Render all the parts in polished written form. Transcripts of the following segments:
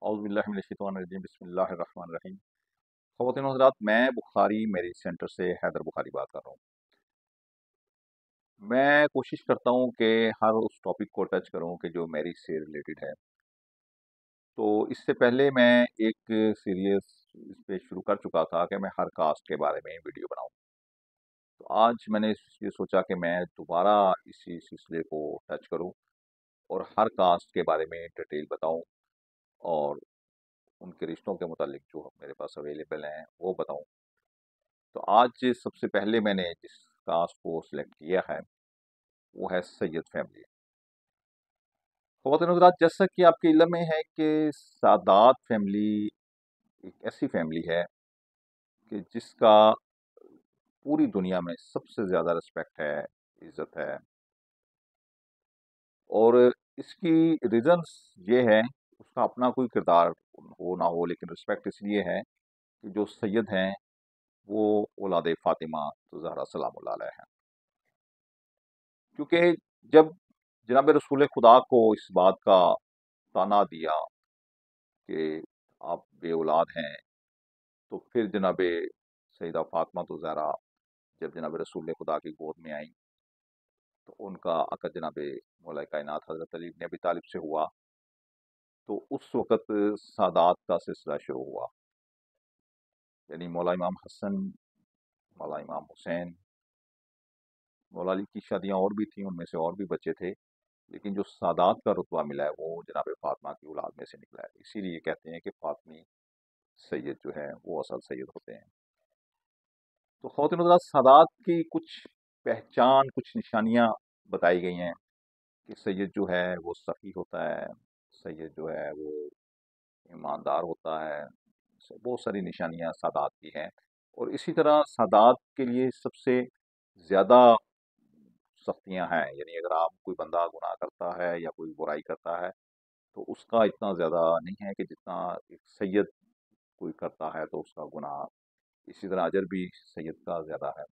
औज़ुबिल्लाहि बिस्मिल्लाहिर्रहमानिर्रहीम। ख़वातीन व हज़रात, मैं बुखारी मैरिज सेंटर से हैदर बुखारी बात कर रहा हूँ। मैं कोशिश करता हूँ कि हर उस टॉपिक को टच करूँ कि जो मैरिज से रिलेटेड है। तो इससे पहले मैं एक सीरीज़ इस पे शुरू कर चुका था कि मैं हर कास्ट के बारे में वीडियो बनाऊँ। तो आज मैंने ये सोचा कि मैं दोबारा इसी सिलसिले को टच करूँ और हर कास्ट के बारे में डिटेल बताऊँ और उनके रिश्तों के मुतालिक जो मेरे पास अवेलेबल हैं वो बताऊँ। तो आज सबसे पहले मैंने जिस कास्ट को सिलेक्ट किया है वो है सैयद फैमिली। ख़वातीन हज़रात, जैसा कि आपके इल्म में है कि सादात फैमिली एक ऐसी फैमिली है कि जिसका पूरी दुनिया में सबसे ज़्यादा रिस्पेक्ट है, इज़्ज़त है। और इसकी रीज़न्स ये है, उसका अपना कोई किरदार हो ना हो, लेकिन रिस्पेक्ट इसलिए है कि जो सैयद हैं वो औलाद फ़ातिमा तो ज़हरा सलामुल्लाह अलैहा हैं। क्योंकि जब जनाब रसूल खुदा को इस बात का ताना दिया कि आप बे औलाद हैं, तो फिर जनाब सैयदा फ़ातिमा तो ज़हरा जब जनाब रसूल खुदा की गोद में आईं, तो उनका अक़द जनाब मौला कायनात हज़रत अली इब्न अबी तालिब से हुआ। तो उस वक़्त सादात का सिलसिला शुरू हुआ, यानी मौला इमाम हसन, मौला इमाम हुसैन, मौला अली की शादियाँ और भी थीं, उनमें से और भी बच्चे थे, लेकिन जो सादात का रुतबा मिला है वो जनाब फ़ातिमा की औलाद में से निकला है। इसीलिए कहते हैं कि फ़ातिमी सैयद जो है वो असल सैयद होते हैं। तो ख़वातीन हज़रात, सादात की कुछ पहचान, कुछ निशानियाँ बताई गई हैं कि सैयद जो है वो सखी होता है, सैयद जो है वो ईमानदार होता है। बहुत सारी निशानियाँ सादात की हैं। और इसी तरह सादात के लिए सबसे ज़्यादा सख्तियाँ हैं, यानी अगर आप कोई बंदा गुनाह करता है या कोई बुराई करता है तो उसका इतना ज़्यादा नहीं है कि जितना एक सैयद कोई करता है तो उसका गुनाह, इसी तरह अजर भी सैयद का ज़्यादा है।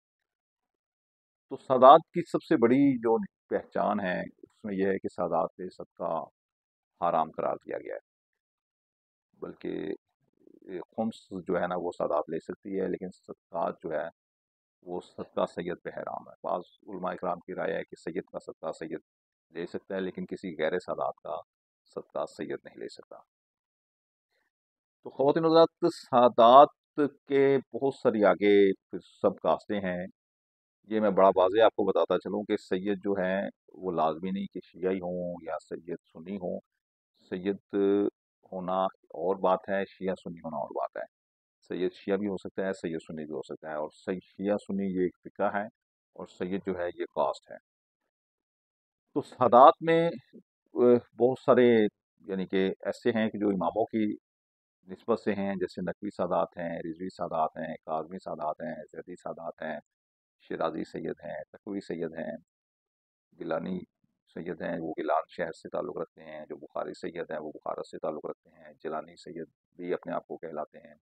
तो सादात की सबसे बड़ी जो पहचान है उसमें यह है कि सादात पे सदका हराम करार दिया गया है। बल्कि खुम्स जो है ना वो सादात ले सकती है, लेकिन सदक़ात जो है वो सदका सैयद पे हराम है। बाज़ उलमा इकराम की राय है कि सैयद का सदका सैयद ले सकता है, लेकिन किसी गैर सादात का सदका सैयद नहीं ले सकता। तो ख़वातीन हज़रात, सादात के बहुत सारी आगे फिर सब कास्तें हैं। ये मैं बड़ा वाज़ेह आपको बताता चलूँ कि सैयद जो हैं वो लाज़मी नहीं कि शियाई हों या सैयद सुन्नी हों। सैयद होना और बात है, शिया सुन्नी होना और बात है। सैयद शिया भी हो सकता है, सैयद सुन्नी भी हो सकता है, और शिया सुन्नी ये एक फ़िक़्हा है और सैयद जो है ये कास्ट है। तो सादात में बहुत सारे, यानी कि ऐसे हैं कि जो इमामों की निस्बत से हैं, जैसे नकवी सादात हैं, रिज़वी सादात हैं, काज़मी सादात हैं, ज़ैदी सादात हैं, शिराज़ी सैयद हैं, तकवी सैयद हैं, गिलानी सैयद हैं, वो गिलान शहर से ताल्लुक़ रखते हैं। जो बुखारी सैयद हैं वो बुखारा से ताल्लुक़ रखते हैं। जिलानी सैयद भी अपने आप को कहलाते हैं।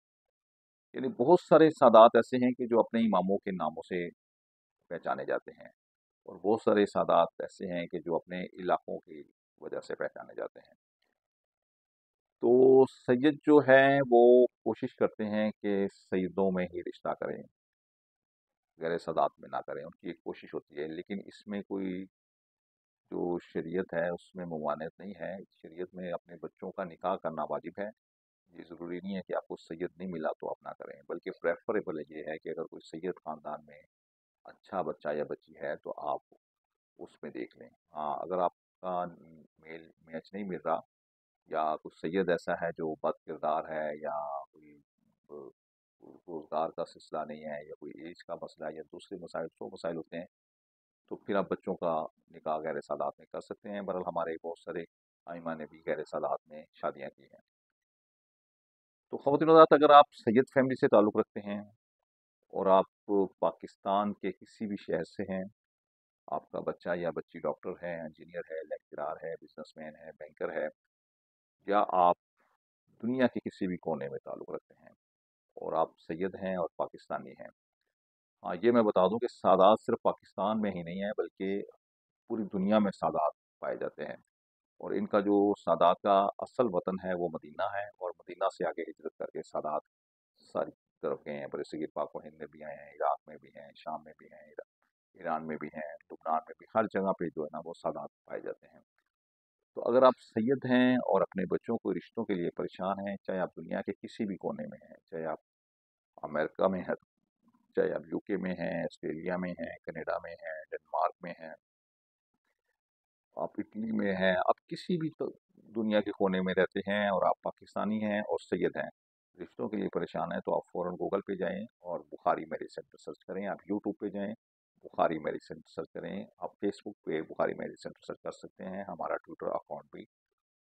यानी बहुत सारे सादात ऐसे हैं कि जो अपने इमामों के नामों से पहचाने जाते हैं, और बहुत सारे सादात ऐसे हैं कि जो अपने इलाकों की वजह से पहचाने जाते हैं। तो सैयद जो हैं वो कोशिश करते हैं कि सैयदों में ही रिश्ता करें, गैर सादात में ना करें, उनकी एक कोशिश होती है। लेकिन इसमें कोई जो शरीयत है उसमें ममानियत नहीं है। शरीयत में अपने बच्चों का निकाह करना वाजिब है। ये ज़रूरी नहीं है कि आपको सैयद नहीं मिला तो आप ना करें, बल्कि प्रेफरेबल ये है कि अगर कोई सैयद ख़ानदान में अच्छा बच्चा या बच्ची है तो आप उसमें देख लें। हाँ, अगर आपका मेल मैच नहीं मिल रहा, या कुछ सैयद ऐसा है जो बद किरदार है, या कोई रोज़गार का सिलसिला नहीं है, या कोई एज का मसला है, या दूसरे मसाइल, 100 मसाइल होते हैं, तो फिर आप बच्चों का निकाह गैर सादात में कर सकते हैं। बहरहाल हमारे बहुत सारे आइमा ने भी गैर सादात में शादियाँ की हैं। तो ख़वातीन हज़रात, अगर आप सैयद फैमिली से ताल्लुक़ रखते हैं और आप पाकिस्तान के किसी भी शहर से हैं, आपका बच्चा या बच्ची डॉक्टर है, इंजीनियर है, लेक्चरार है, बिजनेसमैन है, बैंकर है, या आप दुनिया के किसी भी कोने में ताल्लुक़ रखते हैं और आप सैयद हैं और पाकिस्तानी हैं। हाँ, ये मैं बता दूं कि सादात सिर्फ पाकिस्तान में ही नहीं है, बल्कि पूरी दुनिया में सादात पाए जाते हैं। اور इनका जो सादात का असल वतन है वो मदीना है, और मदीना से आगे हिजरत करके सादात सारी तरफ गए हैं। बरसगीर पाक व हिंद में भी आए हैं, इराक में भी हैं, शाम में भी हैं, ईरान में भी हैं, लुबनान में भी, हर जगह पे जो है ना वो सादात पाए जाते हैं। तो अगर आप सैयद हैं और अपने बच्चों को रिश्तों के लिए परेशान हैं, चाहे आप दुनिया के किसी भी कोने में हैं, चाहे आप अमेरिका में हैं, चाहे आप यूके में हैं, ऑस्ट्रेलिया में हैं, कनाडा में हैं, डेनमार्क में हैं, आप इटली में हैं, आप किसी भी दुनिया के कोने में रहते हैं और आप पाकिस्तानी हैं और सैयद हैं, रिश्तों के लिए परेशान हैं, तो आप फ़ौरन गूगल पे जाएं और बुखारी मैरिज सेंटर सर्च करें। आप यूट्यूब पे जाएं, बुखारी मैरिज सेंटर सर्च करें। आप फेसबुक पे बुखारी मैरिज सेंटर सर्च कर सकते हैं। हमारा ट्विटर अकाउंट भी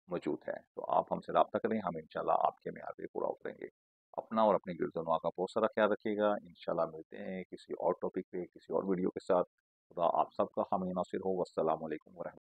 मौजूद है। तो आप हमसे रब्ता करें, हम इंशाल्लाह आपके म्यार पे पूरा उतरेंगे। अपना और अपने गिरदनवा का बहुत सारा ख्याल रखिएगा। इंशाल्लाह मिलते हैं किसी और टॉपिक पे, किसी और वीडियो के साथ। खुदा आप सबका हामी नासिर हो। वस्सलामु अलैकुम वरहमतुल्लाह।